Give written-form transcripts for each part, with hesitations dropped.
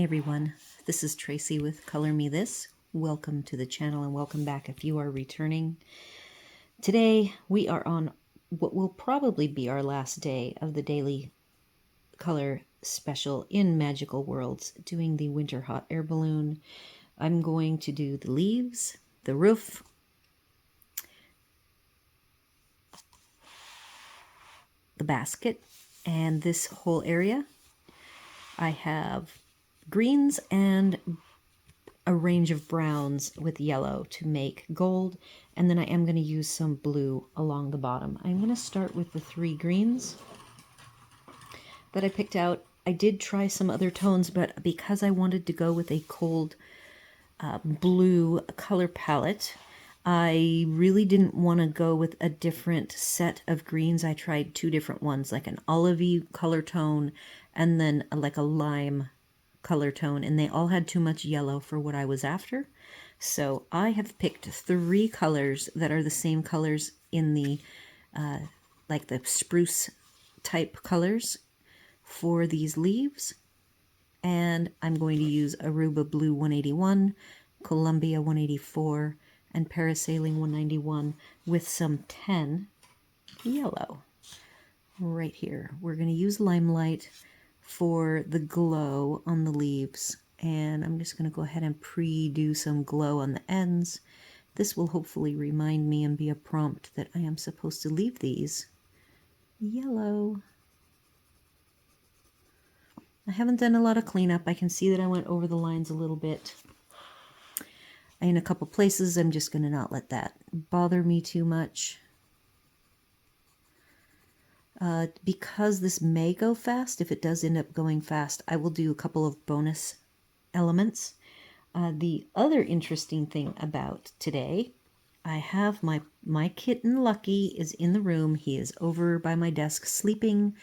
Hey everyone, this is Tracy with Color Me This. Welcome to the channel and welcome back if you are returning. Today we are on what will probably be our last day of the daily color special in Magical Worlds, doing the winter hot air balloon. I'm going to do the leaves, the roof, the basket, and this whole area. I have greens and a range of browns with yellow to make gold, and then I am going to use some blue along the bottom. I'm going to start with the 3 greens that I picked out. I did try some other tones, but because I wanted to go with a cold blue color palette, I really didn't want to go with a different set of greens. I tried 2 different ones, like an olivey color tone and then like a lime color tone, and they all had too much yellow for what I was after. So I have picked 3 colors that are the same colors in the like the spruce type colors for these leaves, and I'm going to use Aruba Blue 181, Columbia 184, and Parasailing 191 with some 10 yellow right here. We're going to use Limelight for the glow on the leaves, and I'm just going to go ahead and pre-do some glow on the ends. This will hopefully remind me and be a prompt that I am supposed to leave these yellow. I haven't done a lot of cleanup. I can see that I went over the lines a little bit in a couple places. I'm just going to not let that bother me too much. Because this may go fast, if it does end up going fast, I will do a couple of bonus elements. The other interesting thing about today, I have my kitten Lucky is in the room. He is over by my desk sleeping.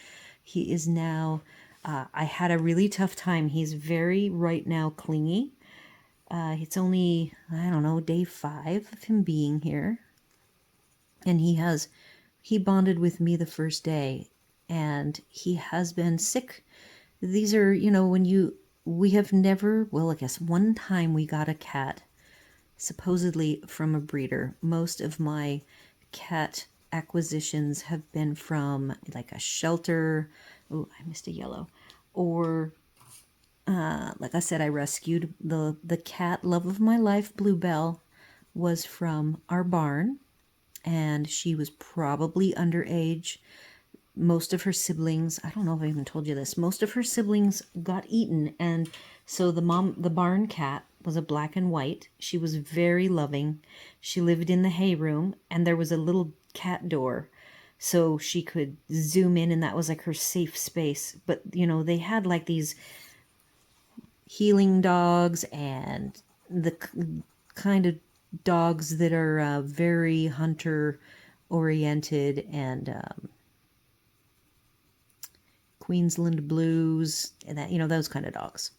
He is now, I had a really tough time. He's very right now clingy. It's only, I don't know, day 5 of him being here. And he bonded with me the first day, and he has been sick. These are, we have never, well, I guess one time we got a cat, supposedly from a breeder. Most of my cat acquisitions have been from like a shelter. Oh, I missed a yellow. Or, like I said, I rescued the cat love of my life, Bluebell, was from our barn, and she was probably underage. Most of her siblings, I don't know if I even told you this, most of her siblings got eaten, and so the barn cat was a black and white. She was very loving. She lived in the hay room, and there was a little cat door, so she could zoom in, and that was like her safe space. But, they had like these healing dogs and the kind of dogs that are very hunter oriented, and Queensland Blues, and that, those kind of dogs.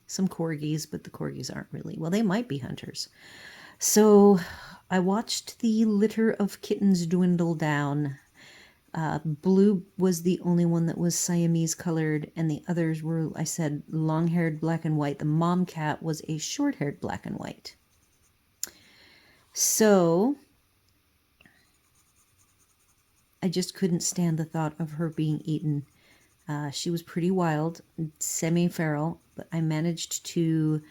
Some corgis, but the corgis aren't really, well, they might be hunters. So I watched the litter of kittens dwindle down. Blue was the only one that was Siamese colored, and the others were, I said, long-haired black and white. The mom cat was a short-haired black and white. So I just couldn't stand the thought of her being eaten. She was pretty wild, semi-feral, but I managed to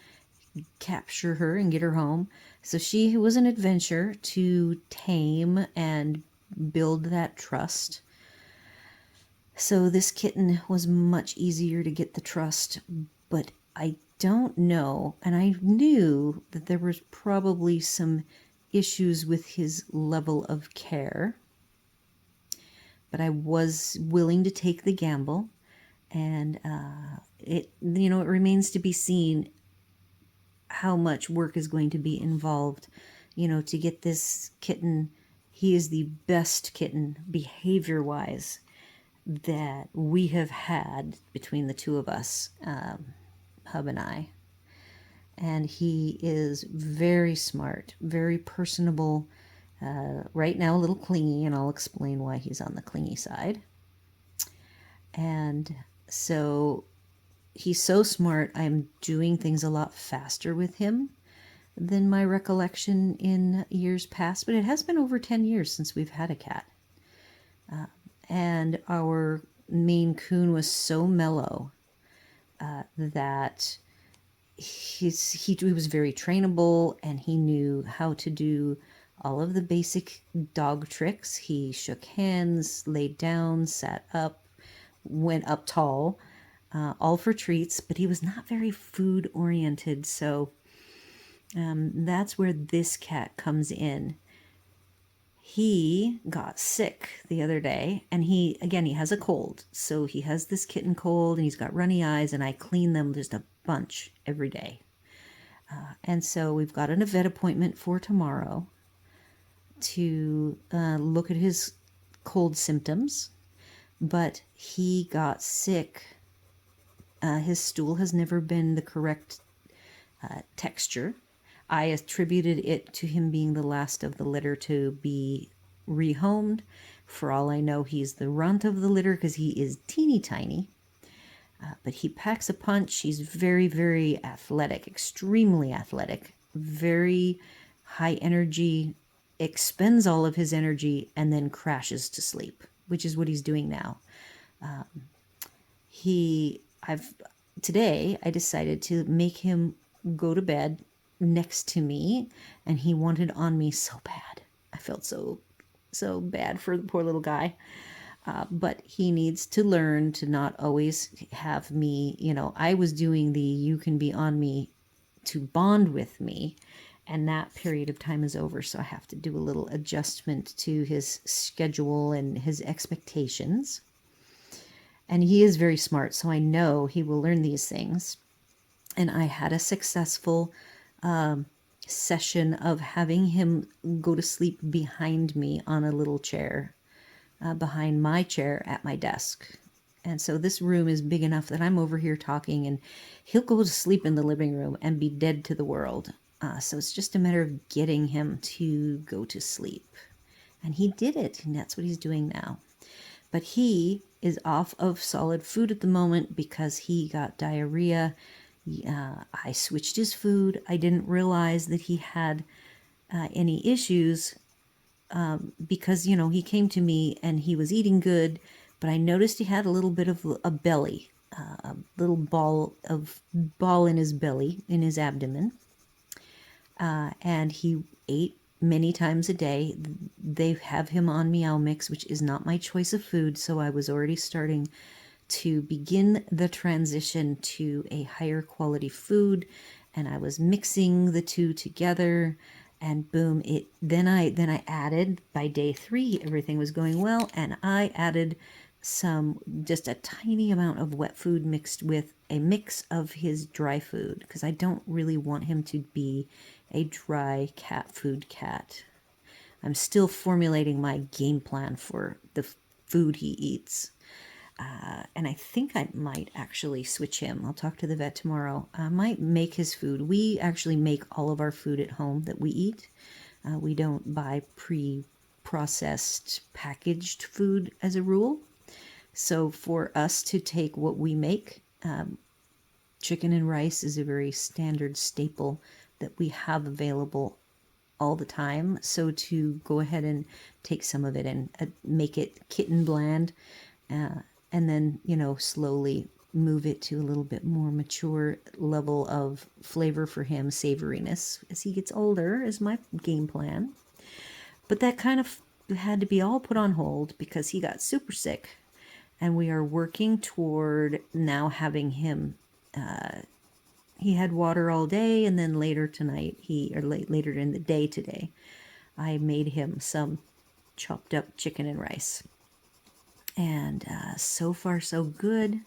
capture her and get her home. So she was an adventure to tame and build that trust. So this kitten was much easier to get the trust, but I don't know, and I knew that there was probably some issues with his level of care, but I was willing to take the gamble, and it remains to be seen how much work is going to be involved, to get this kitten. He is the best kitten, behavior-wise, that we have had between the two of us, Hub and I. And he is very smart, very personable, right now a little clingy, and I'll explain why he's on the clingy side. And so he's so smart. I'm doing things a lot faster with him than my recollection in years past, but it has been over 10 years since we've had a cat. And our Maine Coon was so mellow that he was very trainable, and he knew how to do all of the basic dog tricks. He shook hands, laid down, sat up, went up tall, all for treats, but he was not very food oriented. So that's where this cat comes in. He got sick the other day, and he has a cold. So he has this kitten cold, and he's got runny eyes, and I clean them just a bunch every day. And so we've got a vet appointment for tomorrow to look at his cold symptoms. But he got sick. His stool has never been the correct texture. I attributed it to him being the last of the litter to be rehomed. For all I know, he's the runt of the litter because he is teeny tiny. But he packs a punch. He's very, very athletic, extremely athletic, very high energy, expends all of his energy, and then crashes to sleep, which is what he's doing now. Today I decided to make him go to bed next to me, and he wanted on me so bad. I felt so bad for the poor little guy. But he needs to learn to not always have me, I was doing the you can be on me to bond with me, and that period of time is over. So I have to do a little adjustment to his schedule and his expectations. And he is very smart, so I know he will learn these things. And I had a successful session of having him go to sleep behind me on a little chair, behind my chair at my desk. And so this room is big enough that I'm over here talking, and he'll go to sleep in the living room and be dead to the world. So it's just a matter of getting him to go to sleep. And he did it, and that's what he's doing now. But he is off of solid food at the moment because he got diarrhea. I switched his food. I didn't realize that he had any issues because, he came to me and he was eating good, but I noticed he had a little bit of a belly, a little ball in his belly, in his abdomen. And he ate many times a day. They have him on Meow Mix, which is not my choice of food, so I was already starting to begin the transition to a higher quality food, and I was mixing the two together, and boom, then I added, by day 3 everything was going well, and I added just a tiny amount of wet food mixed with a mix of his dry food, because I don't really want him to be a dry cat food cat. I'm still formulating my game plan for the food he eats. And I think I might actually switch him. I'll talk to the vet tomorrow. I might make his food. We actually make all of our food at home that we eat. We don't buy pre-processed packaged food as a rule. So for us to take what we make, chicken and rice is a very standard staple that we have available all the time. So to go ahead and take some of it and make it kitten bland, and then, slowly move it to a little bit more mature level of flavor for him, savoriness, as he gets older, is my game plan. But that kind of had to be all put on hold because he got super sick. And we are working toward now having him, he had water all day, and then later tonight, later in the day today, I made him some chopped up chicken and rice. And so far, so good.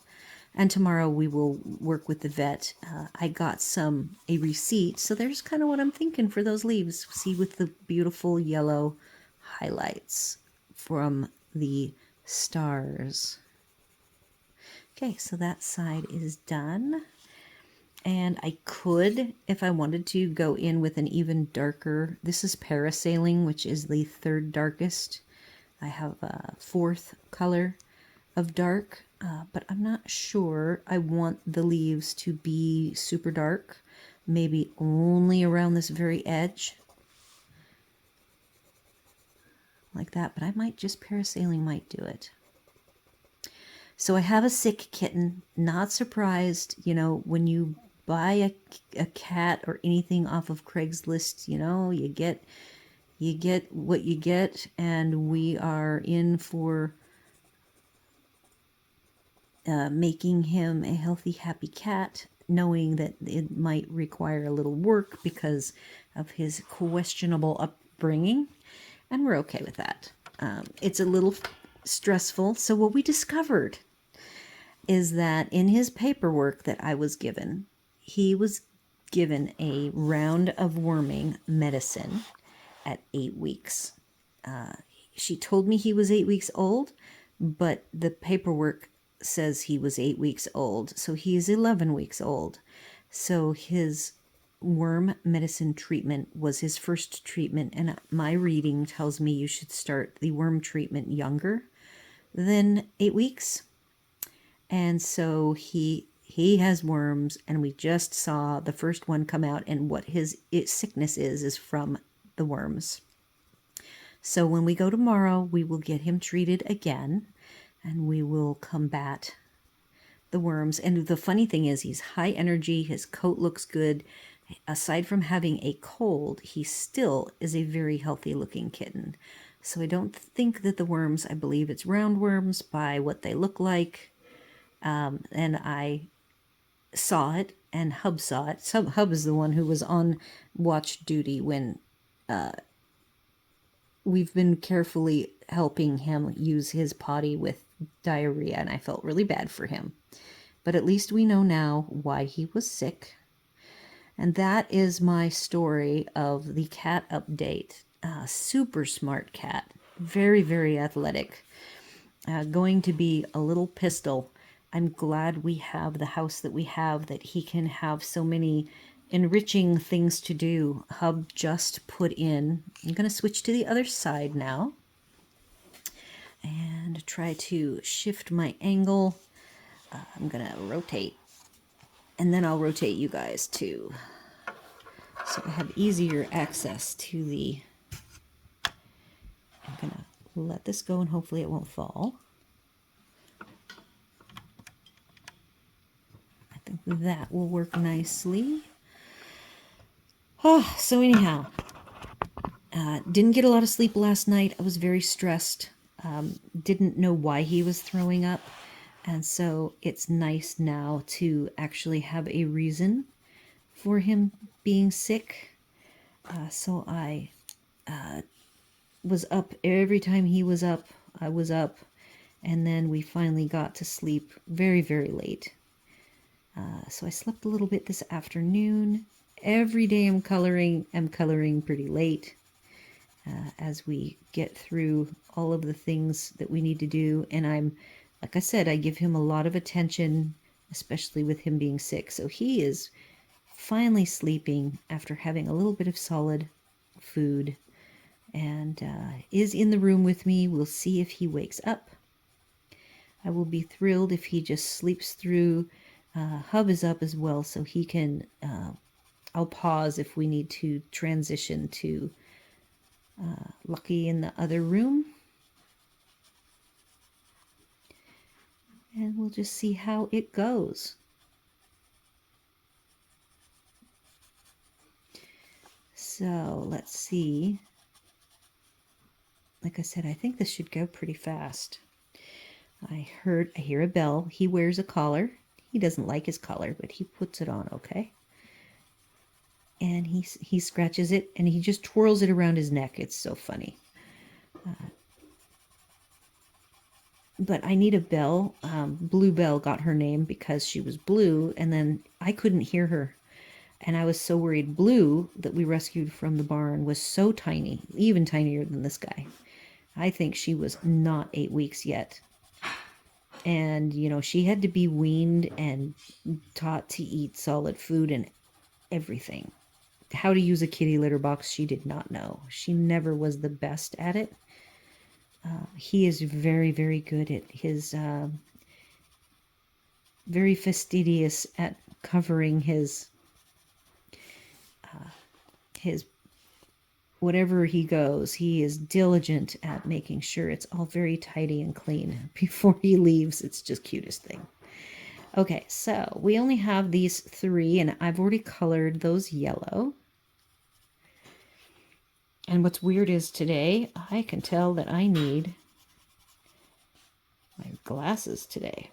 And tomorrow we will work with the vet. I got a receipt. So there's kind of what I'm thinking for those leaves. See, with the beautiful yellow highlights from the stars. Okay, so that side is done. And I could, if I wanted to, go in with an even darker. This is Parasailing, which is the third darkest. I have a fourth color of dark, but I'm not sure I want the leaves to be super dark, maybe only around this very edge, like that, but I might just parasailing might do it. So I have a sick kitten, not surprised, when you buy a cat or anything off of Craigslist, you get what you get, and we are in for making him a healthy, happy cat, knowing that it might require a little work because of his questionable upbringing, and we're okay with that. It's a little stressful. So what we discovered is that in his paperwork that I was given, he was given a round of worming medicine at 8 weeks. She told me he was 8 weeks old, but the paperwork says he was 8 weeks old, so he is 11 weeks old. So his worm medicine treatment was his first treatment, and my reading tells me you should start the worm treatment younger than 8 weeks. And so he has worms, and we just saw the first one come out, and what his sickness is from the worms. So when we go tomorrow, we will get him treated again, and we will combat the worms. And the funny thing is, he's high energy, his coat looks good. Aside from having a cold, he still is a very healthy looking kitten. So I don't think that the worms, I believe it's roundworms by what they look like. And I saw it, and Hub saw it. So Hub is the one who was on watch duty when we've been carefully helping him use his potty with diarrhea, and I felt really bad for him. But at least we know now why he was sick. And that is my story of the cat update. Super smart cat. Very, very athletic. Going to be a little pistol. I'm glad we have the house that we have, that he can have so many enriching things to do. Hub just put in, I'm going to switch to the other side now and try to shift my angle. I'm going to rotate, and then I'll rotate you guys too, so I have easier access to the, I'm going to let this go and hopefully it won't fall. I think that will work nicely. So anyhow, didn't get a lot of sleep last night. I was very stressed. Didn't know why he was throwing up. And so it's nice now to actually have a reason for him being sick. So I was up every time he was up. I was up. And then we finally got to sleep very, very late. So I slept a little bit this afternoon. Every day I'm coloring pretty late as we get through all of the things that we need to do. And I'm, like I said, I give him a lot of attention, especially with him being sick. So he is finally sleeping after having a little bit of solid food, and is in the room with me. We'll see if he wakes up. I will be thrilled if he just sleeps through. Hub is up as well, so he can, I'll pause if we need to transition to Lucky in the other room. And we'll just see how it goes. So let's see. Like I said, I think this should go pretty fast. I hear a bell. He wears a collar. He doesn't like his collar, but he puts it on, okay? And he scratches it, and he just twirls it around his neck. It's so funny. But I need a bell. Bluebell got her name because she was blue, and then I couldn't hear her. And I was so worried. Blue, that we rescued from the barn, was so tiny, even tinier than this guy. I think she was not 8 weeks yet. And, she had to be weaned and taught to eat solid food and everything. How to use a kitty litter box, she did not know. She never was the best at it. He is very, very good at his very fastidious at covering his whatever he goes. He is diligent at making sure it's all very tidy and clean before he leaves. It's just cutest thing. Okay, so we only have these 3, and I've already colored those yellow. And what's weird is today I can tell that I need my glasses today.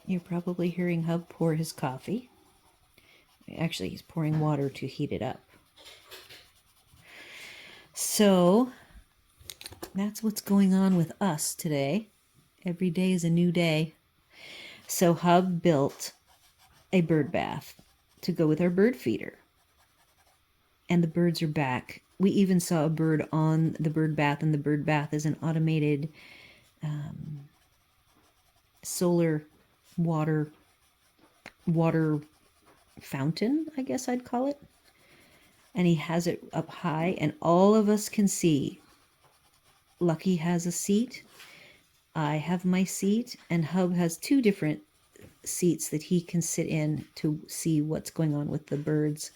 You're probably hearing Hub pour his coffee. Actually, he's pouring water to heat it up. So that's what's going on with us today. Every day is a new day. So Hub built a bird bath to go with our bird feeder. And the birds are back. We even saw a bird on the bird bath, and the bird bath is an automated solar water fountain, I guess I'd call it. And he has it up high, and all of us can see. Lucky has a seat. I have my seat, and Hub has 2 different seats that he can sit in to see what's going on with the birds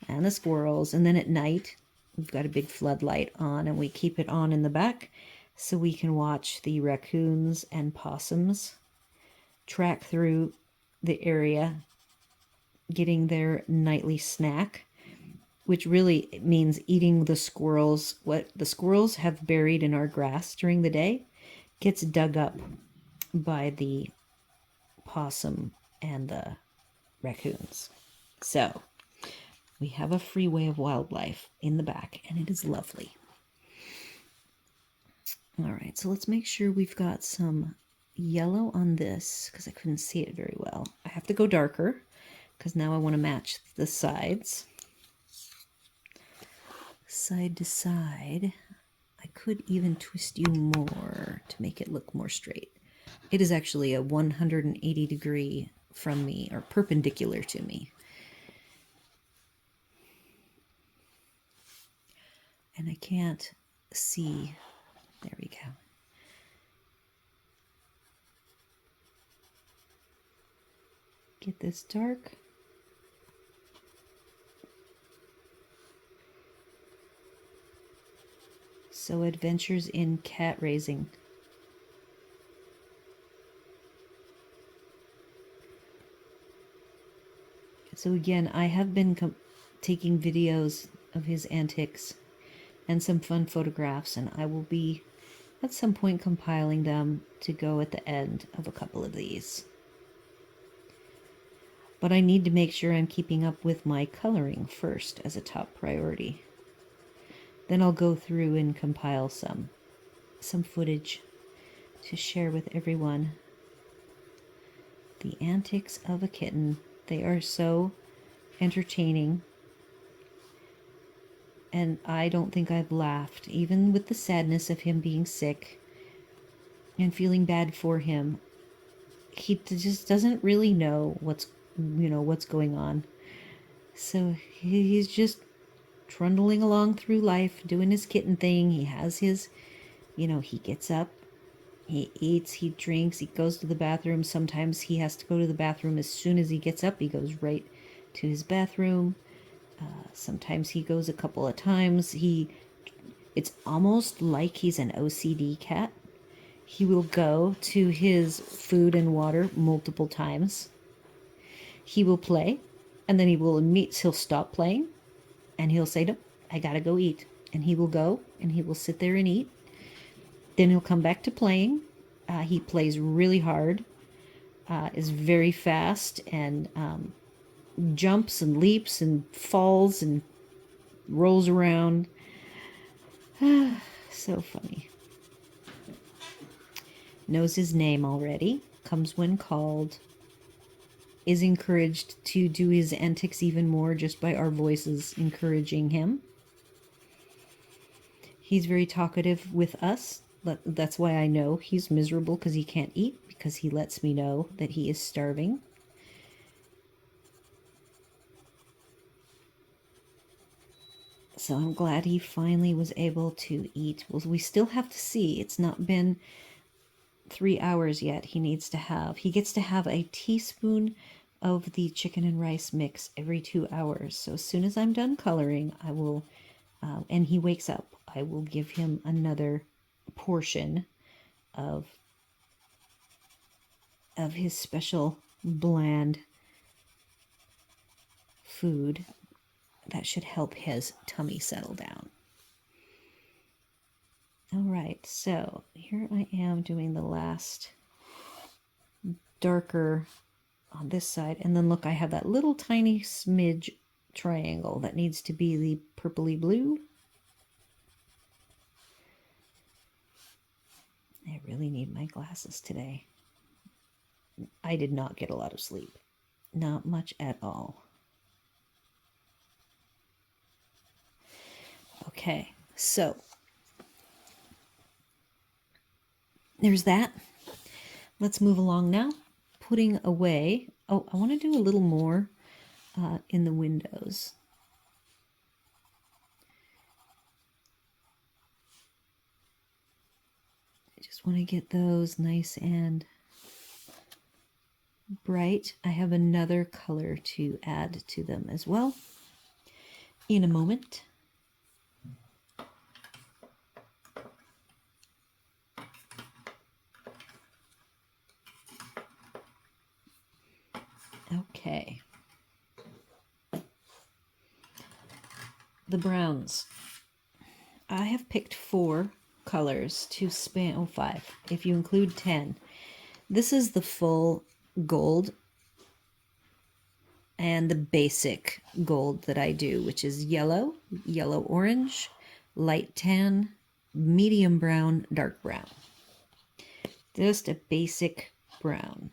and the squirrels. And then at night, we've got a big floodlight on, and we keep it on in the back so we can watch the raccoons and possums track through the area, getting their nightly snack, which really means eating the squirrels. What the squirrels have buried in our grass during the day gets dug up by the possum and the raccoons. So we have a freeway of wildlife in the back, and it is lovely. All right, so let's make sure we've got some yellow on this, because I couldn't see it very well. I have to go darker, because now I want to match the sides. Side to side. I could even twist you more to make it look more straight. It is actually a 180 degree from me, or perpendicular to me. And I can't see. There we go. Get this dark. So adventures in cat raising. So again, I have been taking videos of his antics and some fun photographs, and I will be at some point compiling them to go at the end of a couple of these. But I need to make sure I'm keeping up with my coloring first as a top priority. Then I'll go through and compile some footage to share with everyone. The antics of a kitten. They are so entertaining. And I don't think I've laughed, even with the sadness of him being sick and feeling bad for him. He just doesn't really know what's going on. So he's just trundling along through life, doing his kitten thing. He has his, he gets up, he eats, he drinks, he goes to the bathroom. Sometimes he has to go to the bathroom as soon as he gets up. He goes right to his bathroom. Sometimes he goes a couple of times. It's almost like he's an OCD cat. He will go to his food and water multiple times. He will play, and then he'll stop playing, and he'll say, "No, I gotta go eat." And he will go, and he will sit there and eat. Then he'll come back to playing. He plays really hard, is very fast, and jumps and leaps and falls and rolls around. So funny. Knows his name already, comes when called, is encouraged to do his antics even more just by our voices encouraging him. He's very talkative with us. That's why I know he's miserable, because he can't eat, because he lets me know that he is starving. So I'm glad he finally was able to eat. Well, we still have to see. It's not been 3 hours yet. He gets to have a teaspoon of the chicken and rice mix every 2 hours. So as soon as I'm done coloring, I will, and he wakes up, I will give him another portion of his special bland food that should help his tummy settle down. All right, so here I am doing the last darker on this side, and then look, I have that little tiny smidge triangle that needs to be the purpley blue. I really need my glasses today. I did not get a lot of sleep. Not much at all. Okay, so there's that. Let's move along now. Putting away, oh, I want to do a little more in the windows. I just want to get those nice and bright. I have another color to add to them as well in a moment. Okay. The browns. I have picked 4 colors to span, oh, 5, if you include 10. This is the full gold and the basic gold that I do, which is yellow, yellow orange, light tan, medium brown, dark brown. Just a basic brown.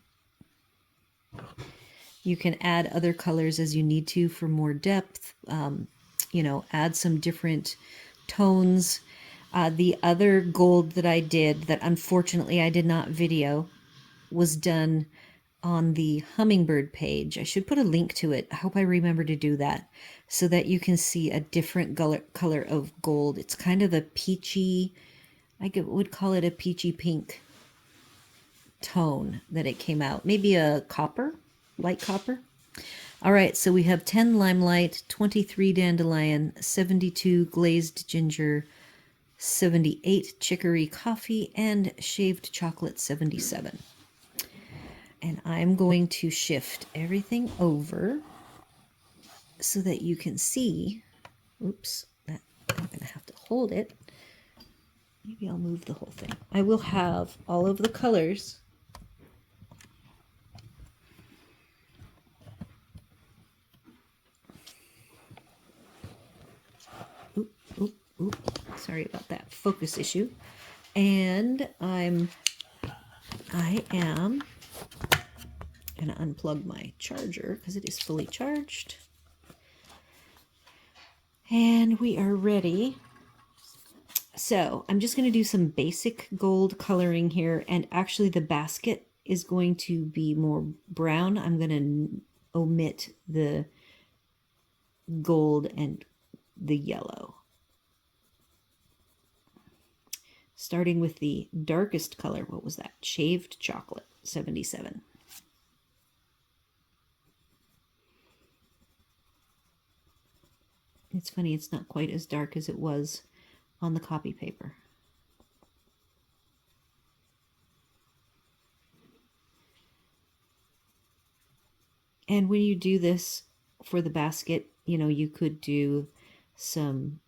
You can add other colors as you need to for more depth. Add some different tones. The other gold that I did that unfortunately I did not video was done on the hummingbird page. I should put a link to it. I hope I remember to do that so that you can see a different color of gold. It's kind of a peachy, I would call it a peachy pink tone that it came out. Maybe a copper, light copper. All right, so we have 10 limelight, 23 dandelion, 72 glazed ginger, 78 chicory coffee, and shaved chocolate 77. And I'm going to shift everything over so that you can see. Oops, I'm going to have to hold it. Maybe I'll move the whole thing. I will have all of the colors sorry about that focus issue. And I am going to unplug my charger because it is fully charged. And we are ready. So I'm just going to do some basic gold coloring here. And actually the basket is going to be more brown. I'm going to omit the gold and the yellow. Starting with the darkest color, what was that? Shaved chocolate, 77. It's funny, it's not quite as dark as it was on the copy paper. And when you do this for the basket, you could do some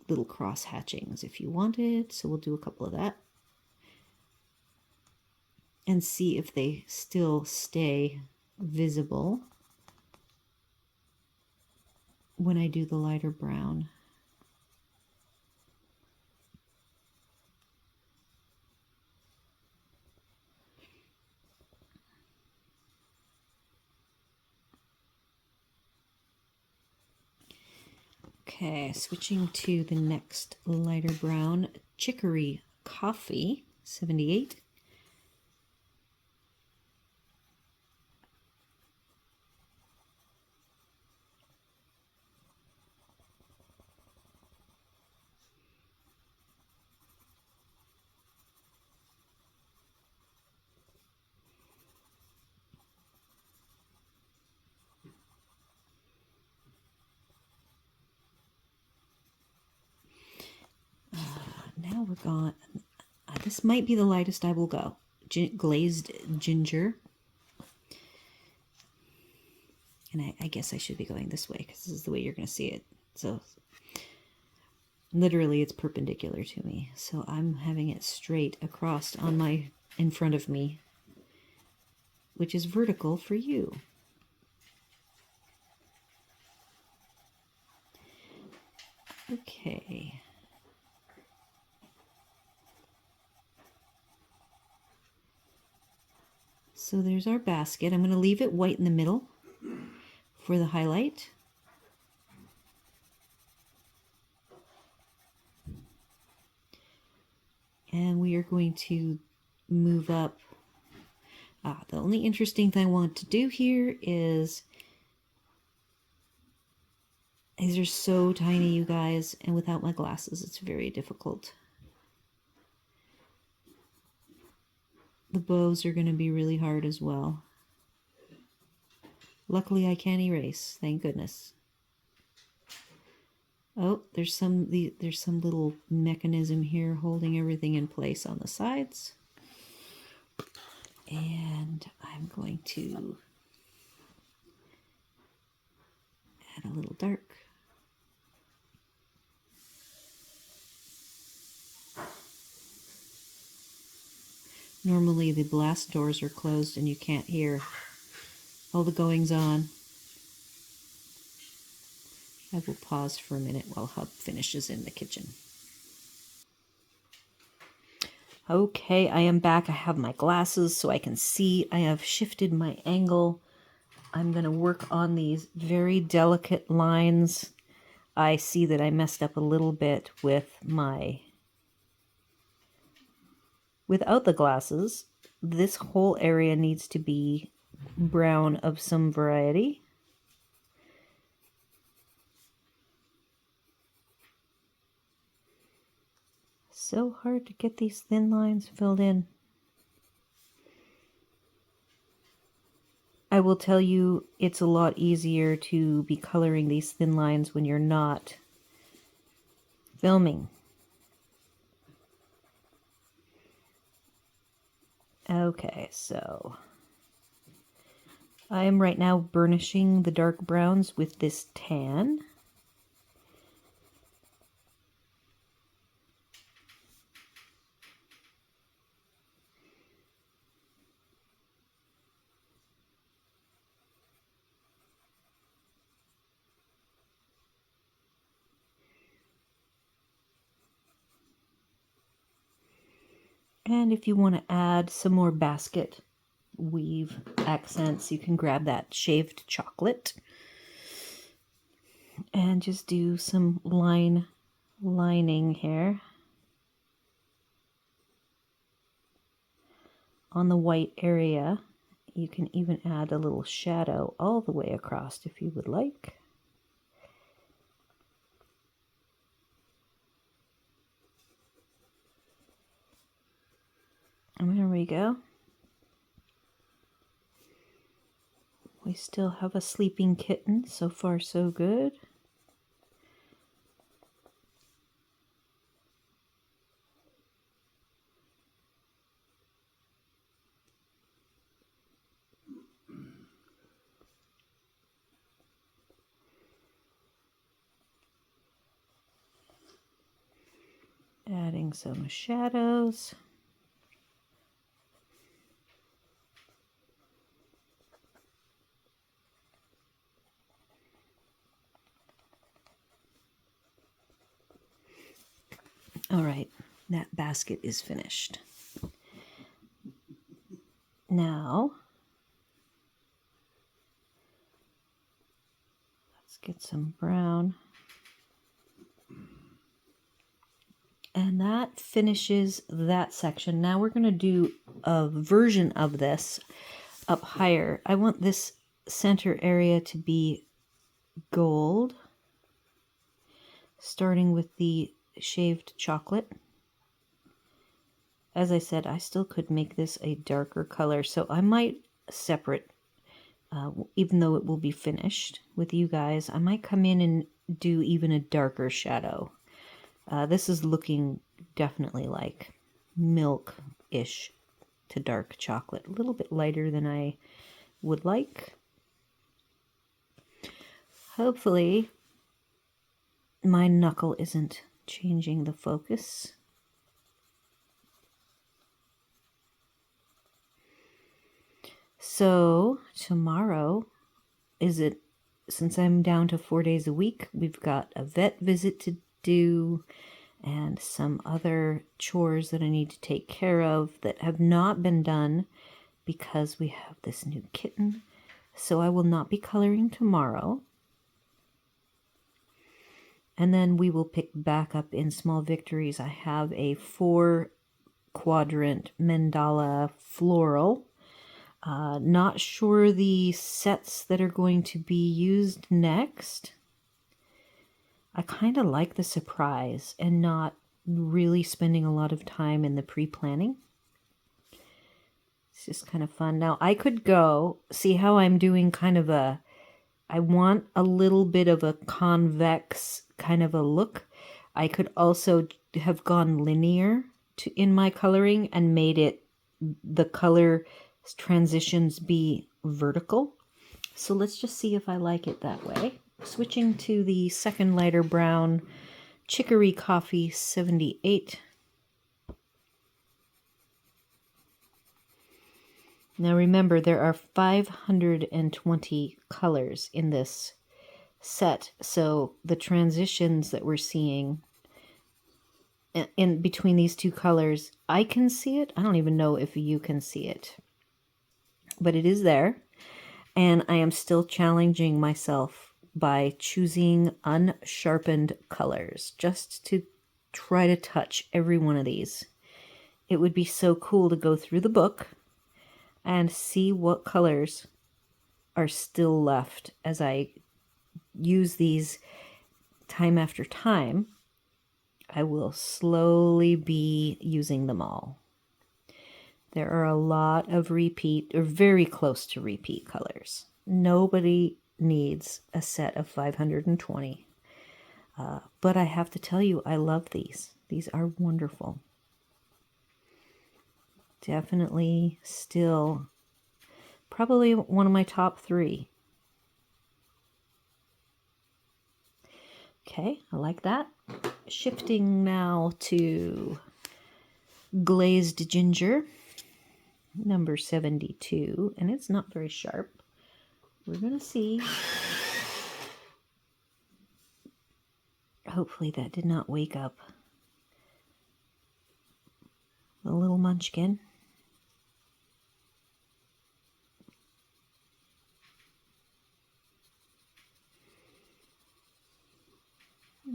little cross hatchings if you wanted. So we'll do a couple of that and see if they still stay visible when I do the lighter brown. Okay, switching to the next lighter brown, chicory coffee, 78. we're gone. This might be the lightest I will go. Glazed ginger. And I guess I should be going this way because this is the way you're going to see it. So literally it's perpendicular to me. So I'm having it straight across in front of me, which is vertical for you. Okay. So there's our basket. I'm going to leave it white in the middle for the highlight. And we are going to move up. The only interesting thing I want to do here is these are so tiny, you guys, and without my glasses, it's very difficult. The bows are going to be really hard as well. Luckily, I can't erase, thank goodness. Oh, there's some little mechanism here holding everything in place on the sides. And I'm going to add a little dark. Normally the blast doors are closed and you can't hear all the goings on. I will pause for a minute while Hub finishes in the kitchen. Okay, I am back. I have my glasses so I can see. I have shifted my angle. I'm going to work on these very delicate lines. I see that I messed up a little bit with without the glasses. This whole area needs to be brown of some variety. So hard to get these thin lines filled in. I will tell you, it's a lot easier to be coloring these thin lines when you're not filming. Okay, so I am right now burnishing the dark browns with this tan. And if you want to add some more basket weave accents, you can grab that shaved chocolate and just do some lining here on the white area. You can even add a little shadow all the way across if you would like. And there we go. We still have a sleeping kitten. So far, so good. Adding some shadows. All right, that basket is finished. Now, let's get some brown. And that finishes that section. Now we're going to do a version of this up higher. I want this center area to be gold, starting with the shaved chocolate. As I said, I still could make this a darker color, so I might separate, even though it will be finished with you guys, I might come in and do even a darker shadow. This is looking definitely like milk-ish to dark chocolate. A little bit lighter than I would like. Hopefully my knuckle isn't changing the focus. So tomorrow since I'm down to 4 days a week, we've got a vet visit to do and some other chores that I need to take care of that have not been done because we have this new kitten. So I will not be coloring tomorrow. And then we will pick back up in small victories. I have a 4-quadrant mandala floral. Not sure the sets that are going to be used next. I kind of like the surprise and not really spending a lot of time in the pre-planning. It's just kind of fun. Now I could go, see how I'm doing kind of I want a little bit of a convex kind of a look. I could also have gone linear in my coloring and made the color transitions be vertical. So let's just see if I like it that way. Switching to the second lighter brown, Chicory Coffee 78. Now remember, there are 520 colors in this set, so the transitions that we're seeing in between these two colors, I can see it. I don't even know if you can see it, but it is there, and I am still challenging myself by choosing unsharpened colors just to try to touch every one of these. It would be so cool to go through the book and see what colors are still left as I use these time after time. I will slowly be using them all. There are a lot of repeat, or very close to repeat colors. Nobody needs a set of 520. But I have to tell you, I love these. These are wonderful. Definitely still probably one of my top 3. Okay, I like that. Shifting now to Glazed Ginger, number 72, and it's not very sharp. We're going to see. Hopefully that did not wake up the little munchkin.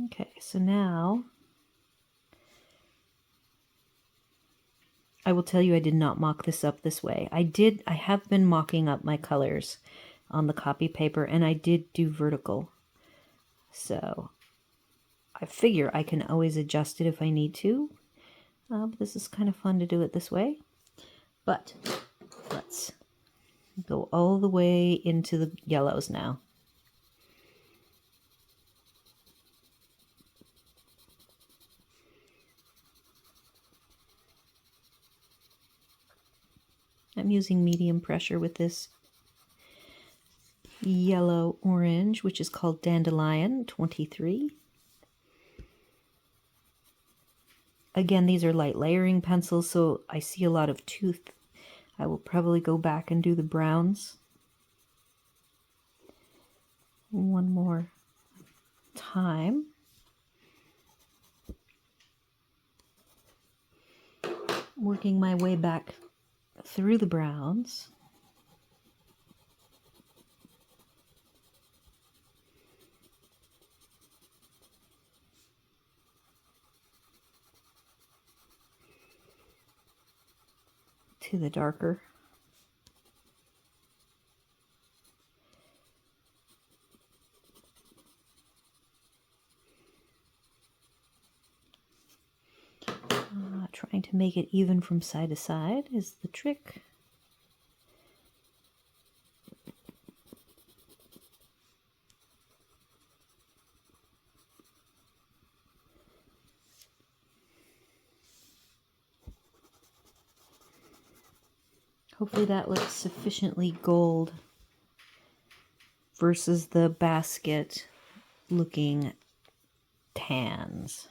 Okay, so now I will tell you I did not mock this up this way. I have been mocking up my colors on the copy paper, and I did do vertical. So I figure I can always adjust it if I need to. But this is kind of fun to do it this way. But let's go all the way into the yellows now. I'm using medium pressure with this yellow orange, which is called Dandelion 23. Again, these are light layering pencils, so I see a lot of tooth. I will probably go back and do the browns one more time. Working my way back through the browns. To the darker. Trying to make it even from side to side is the trick. Hopefully that looks sufficiently gold versus the basket looking tans.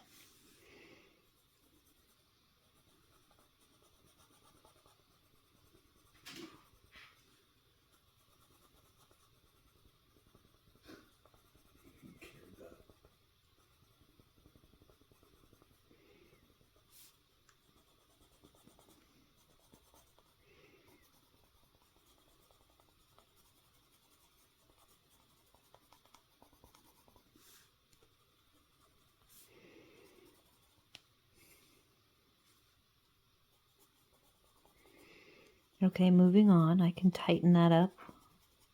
Okay, moving on. I can tighten that up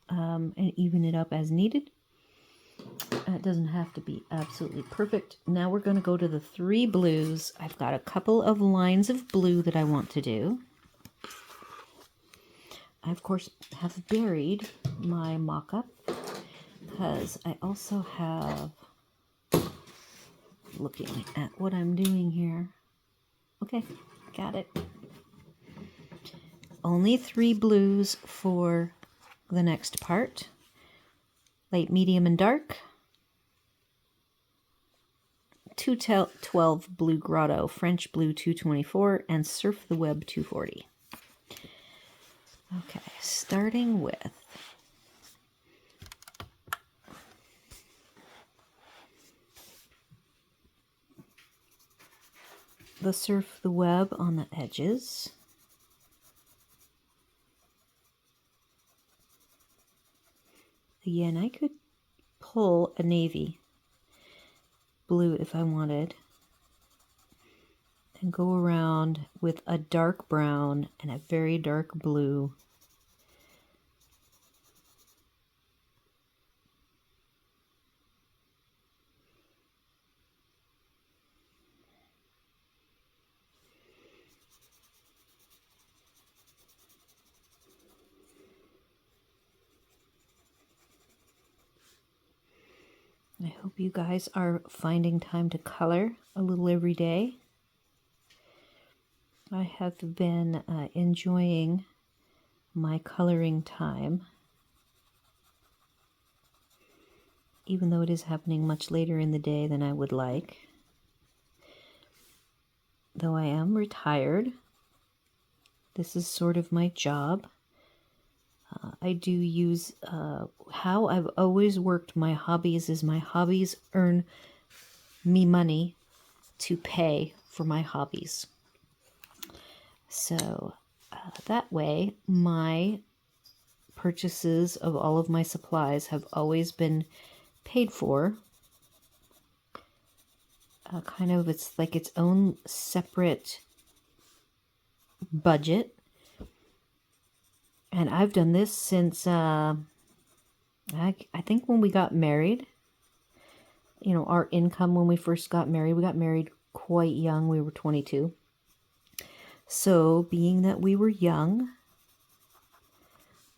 and even it up as needed. It doesn't have to be absolutely perfect. Now we're going to go to the 3 blues. I've got a couple of lines of blue that I want to do. I, of course, have buried my mock-up because I also have, looking at what I'm doing here. Okay, got it. Only 3 blues for the next part. Light, medium, and dark. 212 Blue Grotto, French Blue 224, and Surf the Web 240. Okay, starting with the Surf the Web on the edges. Again, I could pull a navy blue if I wanted and go around with a dark brown and a very dark blue. I hope you guys are finding time to color a little every day. I have been enjoying my coloring time, even though it is happening much later in the day than I would like. Though I am retired, this is sort of my job. I do use how I've always worked my hobbies is my hobbies earn me money to pay for my hobbies. So that way my purchases of all of my supplies have always been paid for. Kind of, it's like its own separate budget. And I've done this since, I think when we got married, you know, our income when we first got married, we got married quite young. We were 22. So being that we were young,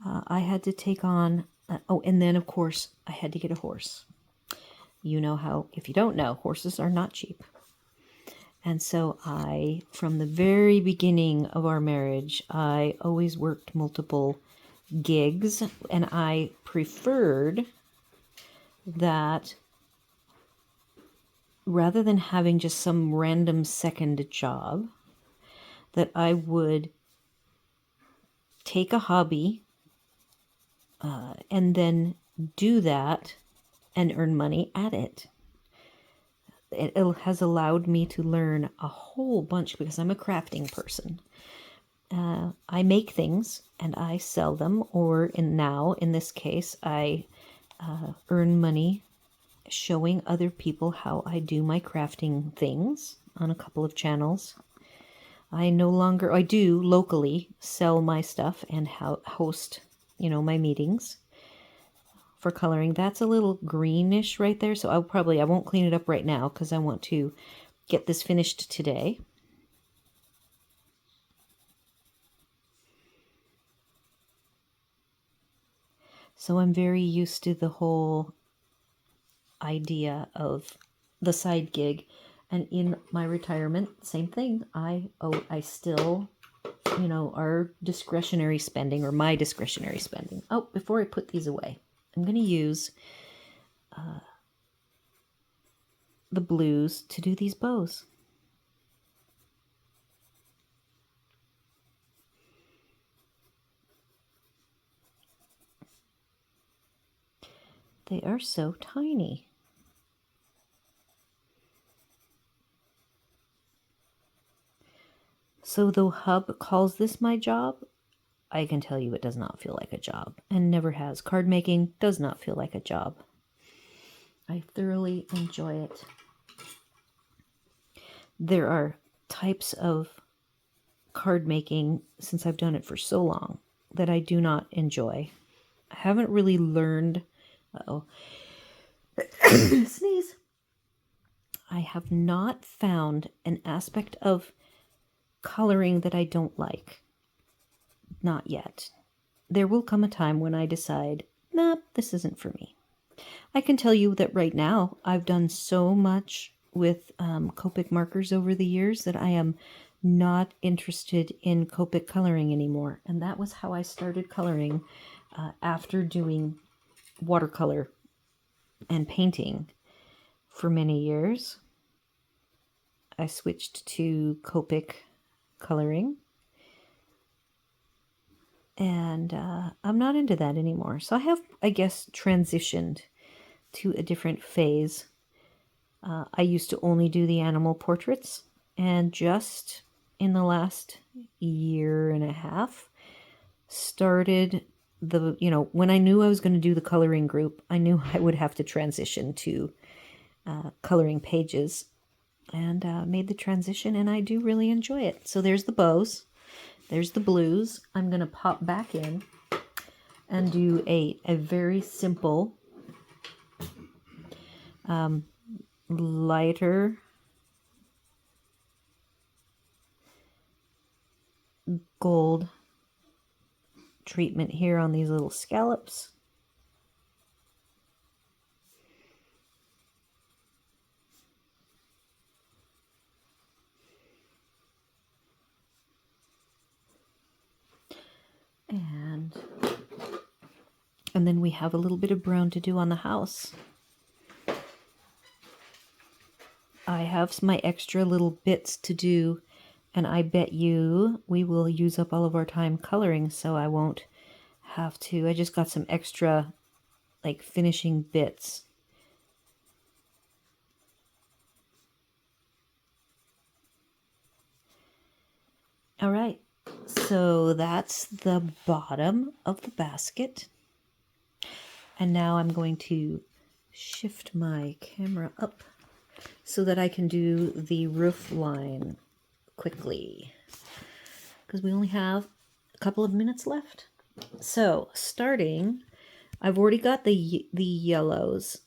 I had to take on, and then of course I had to get a horse. You know how, if you don't know, horses are not cheap. And so from the very beginning of our marriage, I always worked multiple gigs, and I preferred that rather than having just some random second job, that I would take a hobby and then do that and earn money at it. It has allowed me to learn a whole bunch because I'm a crafting person. I make things and I sell them, or in this case, I earn money showing other people how I do my crafting things on a couple of channels. I do locally sell my stuff and host, my meetings for coloring. That's a little greenish right there, so I won't clean it up right now because I want to get this finished today. So I'm very used to the whole idea of the side gig, and in my retirement, same thing. I still our discretionary spending, or my discretionary spending. Oh, before I put these away, I'm going to use the blues to do these bows. They are so tiny. So though Hub calls this my job, I can tell you it does not feel like a job, and never has. Card making does not feel like a job. I thoroughly enjoy it. There are types of card making, since I've done it for so long, that I do not enjoy. I haven't really learned... Sneeze. I have not found an aspect of coloring that I don't like. Not yet. There will come a time when I decide, nah, this isn't for me. I can tell you that right now I've done so much with Copic markers over the years that I am not interested in Copic coloring anymore. And that was how I started coloring after doing watercolor and painting for many years. I switched to Copic coloring. And I'm not into that anymore. So I have, I guess, transitioned to a different phase. I used to only do the animal portraits, and just in the last year and a half started the, when I knew I was going to do the coloring group, I knew I would have to transition to coloring pages, and made the transition, and I do really enjoy it. So there's the bows. There's the blues. I'm going to pop back in and do a very simple, lighter gold treatment here on these little scallops. And then we have a little bit of brown to do on the house. I have my extra little bits to do, and I bet you we will use up all of our time coloring, so I won't have to. I just got some extra, finishing bits. All right, so that's the bottom of the basket. And now I'm going to shift my camera up so that I can do the roof line quickly, because we only have a couple of minutes left. So starting, I've already got the yellows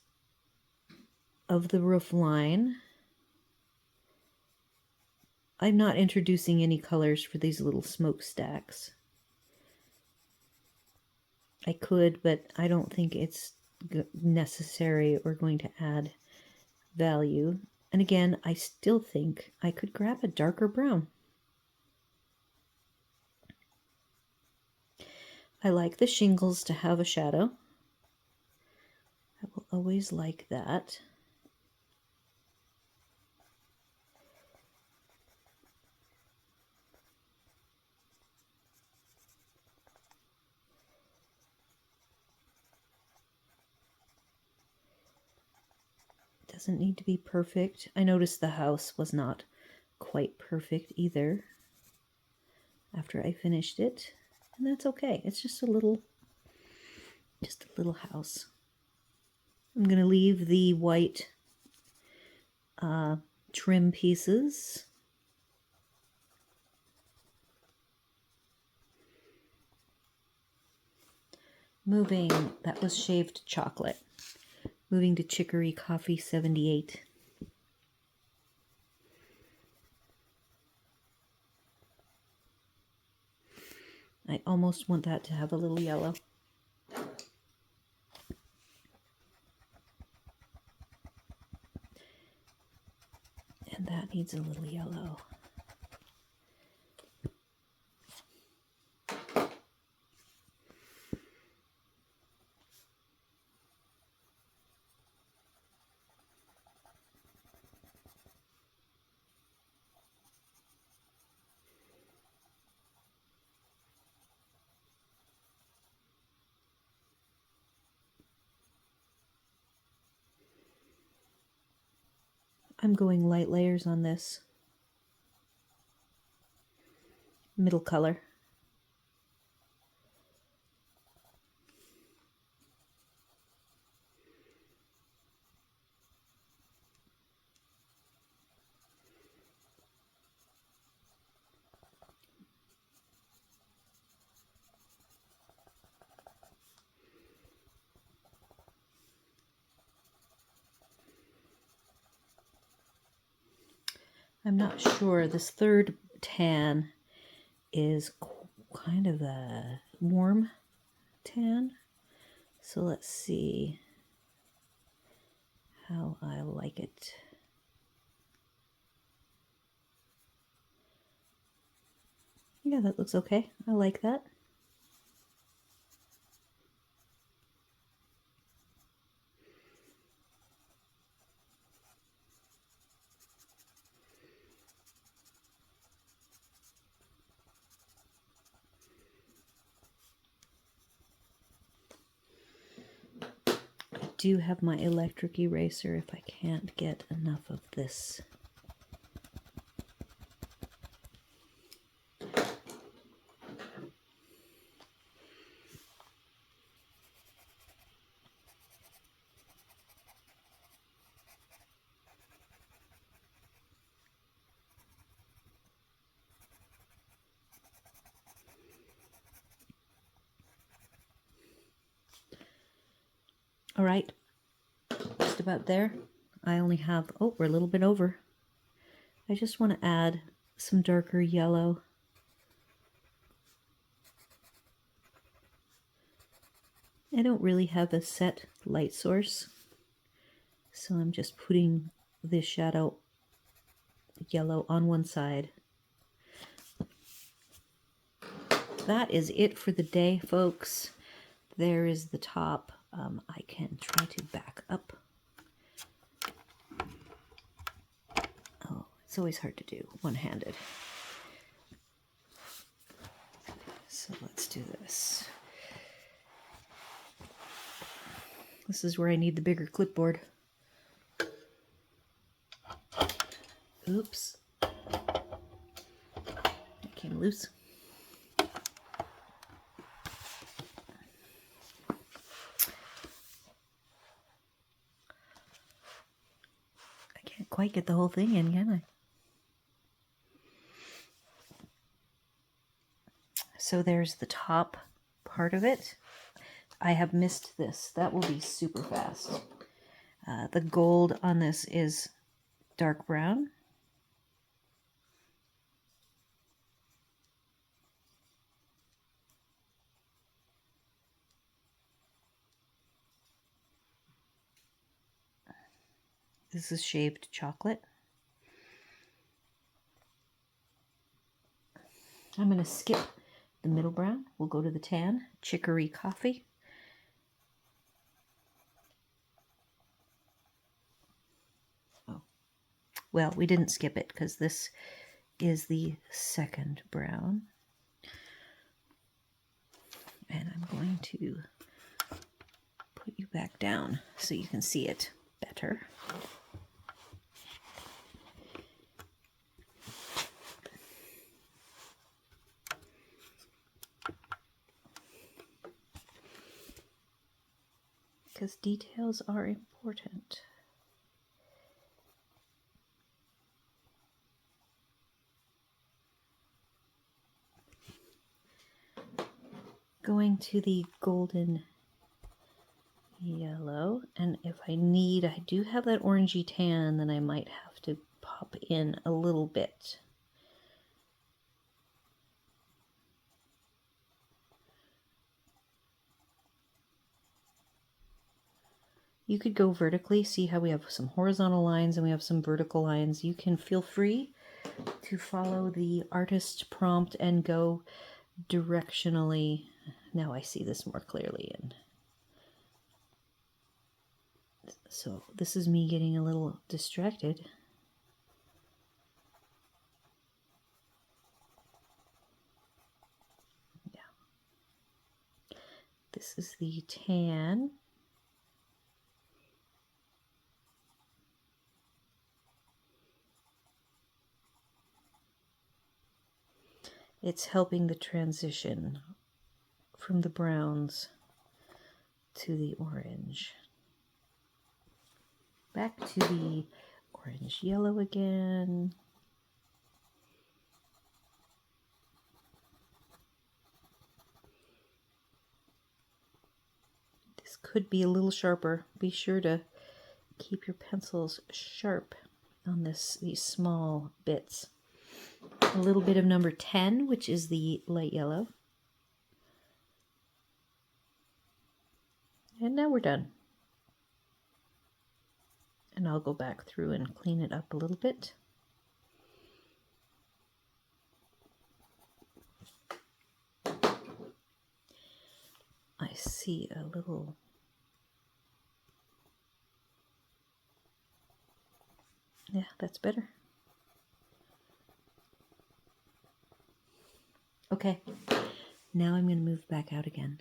of the roof line. I'm not introducing any colors for these little smokestacks. I could, but I don't think it's necessary or going to add value. And again, I still think I could grab a darker brown. I like the shingles to have a shadow. I will always like that. Doesn't need to be perfect. I noticed the house was not quite perfect either after I finished it, and that's okay. It's just a little house. I'm going to leave the white trim pieces. Moving, that was shaved chocolate. Moving to Chicory Coffee 78. I almost want that to have a little yellow. And that needs a little yellow. I'm going light layers on this middle color. I'm not sure. This third tan is kind of a warm tan. So let's see how I like it. Yeah, that looks okay. I like that. I do have my electric eraser if I can't get enough of this. All right, just about there. I only have, oh, we're a little bit over. I just want to add some darker yellow. I don't really have a set light source, so I'm just putting this shadow yellow on one side. That is it for the day, folks. There is the top. I can try to back up. Oh, it's always hard to do one-handed. So let's do this. This is where I need the bigger clipboard. Oops. It came loose. I can't quite get the whole thing in, can I? So there's the top part of it. I have missed this. That will be super fast. The gold on this is dark brown. This is shaved chocolate. I'm going to skip the middle brown. We'll go to the tan, chicory coffee. Oh, well, we didn't skip it because this is the second brown. And I'm going to put you back down so you can see it better. Because details are important. Going to the golden yellow, and if I need, I do have that orangey tan, then I might have to pop in a little bit. You could go vertically, see how we have some horizontal lines and we have some vertical lines. You can feel free to follow the artist prompt and go directionally. Now I see this more clearly. And so this is me getting a little distracted. Yeah. This is the tan. it's helping the transition from the browns to the orange. Back to the orange yellow again. This could be a little sharper. Be sure to keep your pencils sharp on these small bits. A little bit of number 10, which is the light yellow. And now we're done. And I'll go back through and clean it up a little bit. I see a little yeah, that's better. Okay, now I'm going to move back out again.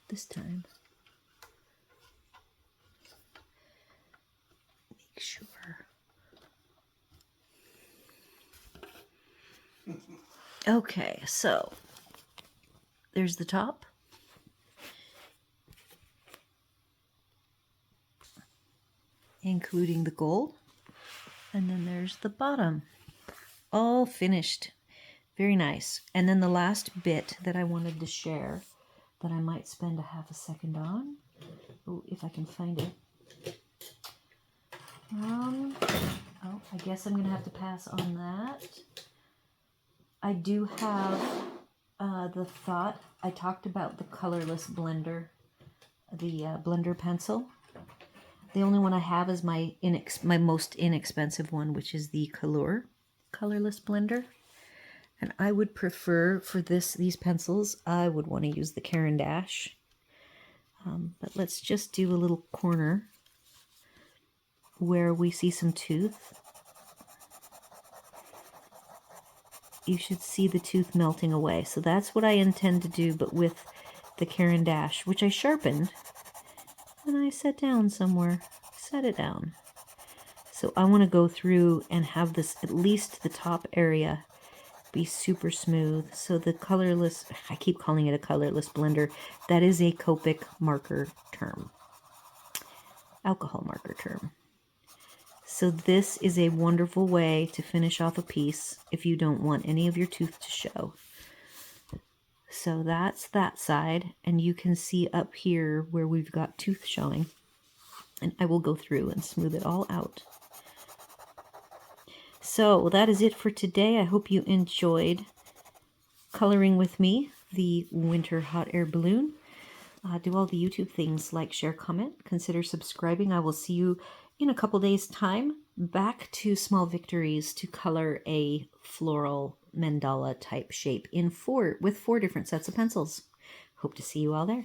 This time, make sure. Okay, so there's the top. Including the gold. And then there's the bottom. All finished. Very nice. And then the last bit that I wanted to share that I might spend a half a second on. Oh, if I can find it. Oh, I guess I'm going to have to pass on that. I do have the thought. I talked about the colorless blender, the blender pencil. The only one I have is my most inexpensive one, which is the Kalour colorless blender. And I would prefer for these pencils, I would want to use the Caran d'Ache. But let's just do a little corner where we see some tooth. You should see the tooth melting away. So that's what I intend to do, but with the Caran d'Ache, which I sharpened when I sat down somewhere. Set it down. So I want to go through and have this, at least the top area, be super smooth. So the colorless, I keep calling it a colorless blender. That is a Copic marker term. Alcohol marker term. So this is a wonderful way to finish off a piece if you don't want any of your tooth to show. So that's that side, and you can see up here where we've got tooth showing. And I will go through and smooth it all out. So that is it for today. I hope you enjoyed coloring with me the winter hot air balloon. Do all the YouTube things, like, share, comment, consider subscribing. I will see you in a couple days' time. Back to Small Victories to color a floral mandala type shape with four different sets of pencils. Hope to see you all there.